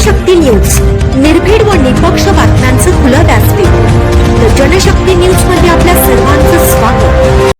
Janshakti news, निर्भीड व निपक्ष बातम्यांचं खुलं व्यासपीठ. तर जनशक्ती न्यूज मध्ये आपल्या सर्वांचं स्वागत.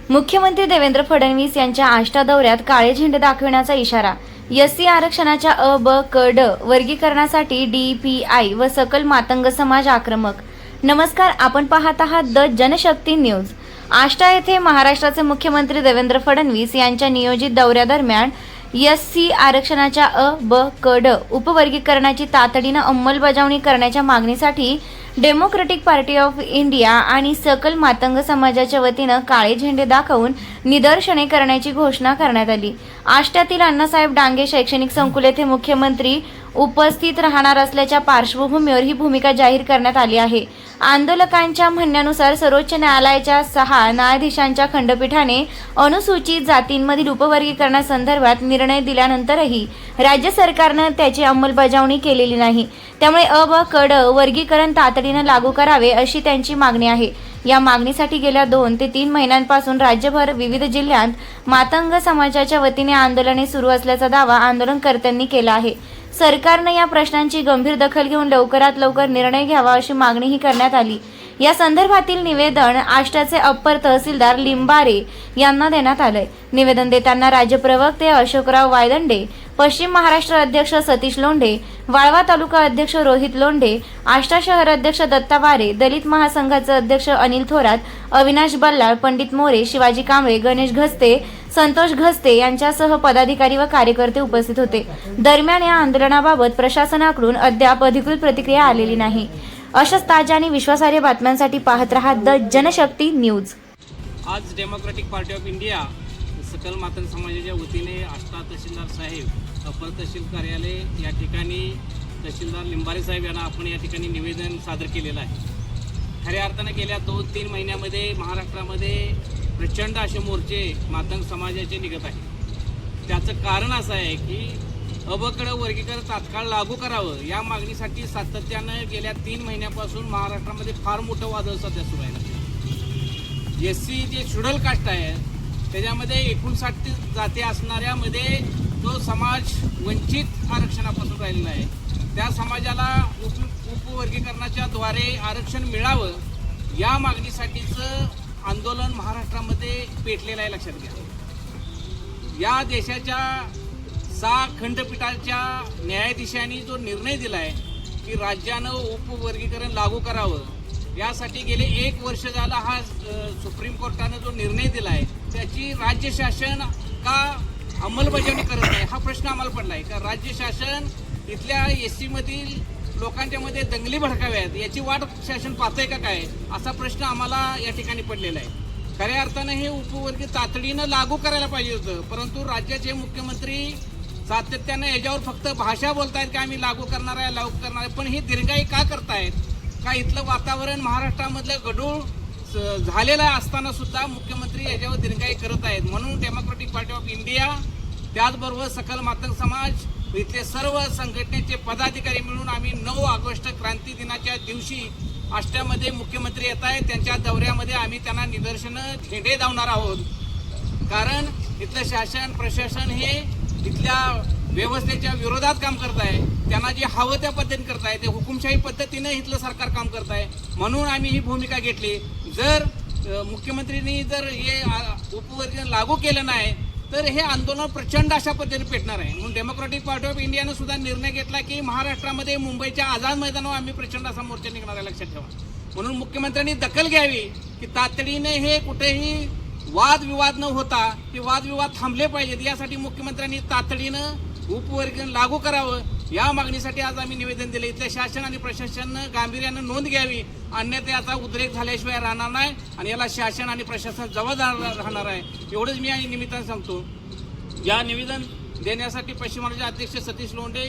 मुख्यमंत्री देवेंद्र फडणवीस यांच्या आष्टा दौऱ्यात काळे झेंडे दाखविण्याचा इशारा. एससी आरक्षणाच्या अ, ब, क, ड वर्गीकरणासाठी DPI व सकल मातंग समाज आक्रमक. नमस्कार, आपण पाहत आहात द जनशक्ती न्यूज. आष्टा येथे महाराष्ट्राचे मुख्यमंत्री देवेंद्र फडणवीस यांच्या नियोजित दौऱ्यादरम्यान एससी आरक्षणाच्या अ, ब, क, ड उपवर्गीकरणाची तातडीनं अंमलबजावणी करण्याच्या मागणीसाठी डेमोक्रेटिक पार्टी ऑफ इंडिया आणि सकल मातंग समाजाच्या वतीनं काळे झेंडे दाखवून निदर्शने करण्याची घोषणा करण्यात आली. आष्ट्यातील अण्णासाहेब डांगे शैक्षणिक संकुल येथे मुख्यमंत्री उपस्थित राहणार असल्याच्या पार्श्वभूमीवर ही भूमिका जाहीर करण्यात आली आहे. आंदोलकांच्या म्हणण्यानुसार सर्वोच्च न्यायालयाच्या 6 न्यायाधीशांच्या खंडपीठाने अनुसूचित जातींमधील उपवर्गीकरणासंदर्भात निर्णय दिल्यानंतरही राज्य सरकारनं त्याची अंमलबजावणी केलेली नाही. त्यामुळे अ, ब, क, ड वर्गीकरण तातडीनं लागू करावे अशी त्यांची मागणी आहे. या मागणीसाठी गेल्या 2 ते 3 महिन्यांपासून राज्यभर विविध जिल्ह्यात मातंग समाजाच्या वतीने आंदोलने सुरू असल्याचा दावा आंदोलनकर्त्यांनी केला आहे. सरकारने या प्रश्नांची गंभीर दखल घेऊन लवकरात लवकर निर्णय घ्यावा अशी मागणीही करण्यात आली. या संदर्भातील निवेदन आष्ट्याचे अप्पर तहसीलदार लिंबारे यांना देण्यात आलंय. निवेदन देताना राज्य प्रवक्ते अशोकराव वायदंडे, पश्चिम महाराष्ट्र अध्यक्ष सतीश लोंढे, वाळवा तालुका अध्यक्ष रोहित लोंढे, आष्टा शहर अध्यक्ष दत्ता वारे, दलित महासंघाचे अध्यक्ष अनिल थोरात, अविनाश बल्लाळ, पंडित मोरे, शिवाजी कांबळे, गणेश घस्ते, संतोष घस्ते यांच्यासह पदाधिकारी व कार्यकर्ते उपस्थित होते. दरम्यान या आंदोलनाबाबत प्रशासनाकडून अद्याप अधिकृत प्रतिक्रिया आलेली नाही. अशाच ताज्या आणि विश्वासार्ह बातम्यांसाठी पाहत रहा द जनशक्ती न्यूज. आज डेमोक्रेटिक पार्टी ऑफ इंडिया सकल मातंग समाजाच्या वतीने आष्टा तहसीलदार साहेब, अपर तहसील कार्यालय या ठिकाणी तहसीलदार लिंबारे साहेब यांना आपण या ठिकाणी निवेदन सादर केलेलं आहे. खऱ्या अर्थानं गेल्या 2-3 महिन्यामध्ये महाराष्ट्रामध्ये प्रचंड असे मोर्चे मातंग समाजाचे निघत आहेत. त्याचं कारण असं आहे की अबकडं वर्गीकरण तात्काळ लागू करावं या मागणीसाठी सातत्यानं गेल्या 3 महिन्यापासून महाराष्ट्रामध्ये फार मोठं वादळ सध्या सुरू आहे. SC जे शेड्यूल कास्ट आहे त्याच्यामध्ये 59 जाती असणाऱ्यामध्ये जो समाज वंचित आरक्षणापासून राहिलेला आहे त्या समाजाला उपवर्गीकरणाच्या द्वारे आरक्षण मिळावं या मागणीसाठीचं आंदोलन महाराष्ट्रामध्ये पेटलेलं आहे. लक्षात घ्या, या देशाच्या 6 खंडपीठाच्या न्यायाधीशांनी जो निर्णय दिला आहे की राज्यानं उपवर्गीकरण लागू करावं यासाठी गेले 1 वर्ष झालं हा सुप्रीम कोर्टानं जो निर्णय दिला आहे त्याची राज्य शासन का अंमलबजावणी करत नाही हा प्रश्न आम्हाला पडला आहे. का राज्य शासन इथल्या SC मधील लोकांच्या मध्ये दंगली भडकाव्यात याची वाट शासन पाहतंय का काय असा प्रश्न आम्हाला या ठिकाणी पडलेला आहे. खऱ्या अर्थानं हे उपवर्गीय तातडीनं लागू करायला पाहिजे होतं, परंतु राज्याचे मुख्यमंत्री सातत्यानं याच्यावर फक्त भाषा बोलतायत की आम्ही लागू करणार आहे. पण ही दीर्घाई का करतायत? का इथलं वातावरण महाराष्ट्रामधलं गढूळ झालेलं असताना सुद्धा मुख्यमंत्री याच्यावर दीर्घाई करत आहेत. म्हणून डेमोक्रेटिक पार्टी ऑफ इंडिया त्याचबरोबर सकल मातंग समाज इथले सर्व संघटनेचे पदाधिकारी मिळून आम्ही 9 ऑगस्ट क्रांती दिनाच्या दिवशी आष्ट्यामध्ये मुख्यमंत्री येत आहेत त्यांच्या दौऱ्यामध्ये आम्ही त्यांना निदर्शनं झेंडे दावणार आहोत. कारण इथलं शासन प्रशासन हे इथल्या व्यवस्थेच्या विरोधात काम करत आहे. त्यांना जे हवं त्या पद्धतीने करत आहे ते हुकुमशाही पद्धतीने इथलं सरकार काम करत आहे. म्हणून आम्ही ही भूमिका घेतली. जर मुख्यमंत्र्यांनी जर हे उपवर्गीकरण लागू केलं नाही तर हे आंदोलन प्रचंड अशा पद्धतीने पेटणार आहे. म्हणून डेमोक्रेटिक पार्टी ऑफ इंडियानं सुद्धा निर्णय घेतला की महाराष्ट्रामध्ये मुंबईच्या आझाद मैदानावर आम्ही प्रचंड असा मोर्चा निघणार आहे. लक्षात ठेवा. म्हणून मुख्यमंत्र्यांनी दखल घ्यावी की तातडीने हे कुठेही वादविवाद न होता ते वादविवाद थांबले पाहिजेत यासाठी मुख्यमंत्र्यांनी तातडीनं उपवर्गीकरण लागू करावं या मागणीसाठी आज आम्ही निवेदन दिले. इथल्या शासन आणि प्रशासनानं गांभीर्यानं नोंद घ्यावी, अन्यथा याचा उद्रेक झाल्याशिवाय राहणार नाही आणि याला शासन आणि प्रशासन जबाबदार राहणार आहे. एवढंच मी या निमित्तानं सांगतो. या निवेदन देण्यासाठी पश्चिम महाराष्ट्र अध्यक्ष सतीश लोंढे,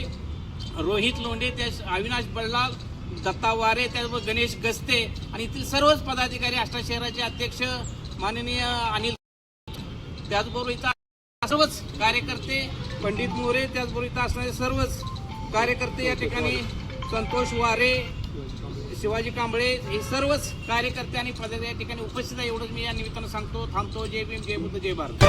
रोहित लोंढे, त्या अविनाश बल्लाळ, दत्ता वारे, त्याचबरोबर गणेश गस्ते आणि इथील सर्वच पदाधिकारी, आष्टा शहराचे अध्यक्ष माननीय अनिल, त्याचबरोबर इथं सर्वच कार्यकर्ते, पंडित मोरे, त्याचबरोबर इथं असणारे सर्वच कार्यकर्ते या ठिकाणी, संतोष वारे, शिवाजी कांबळे हे सर्वच कार्यकर्ते आणि पदाधिकारी या ठिकाणी उपस्थित आहे, एवढंच मी या निमित्तानं सांगतो. थांबतो. जय भीम, जय बुद्ध, जय भारत.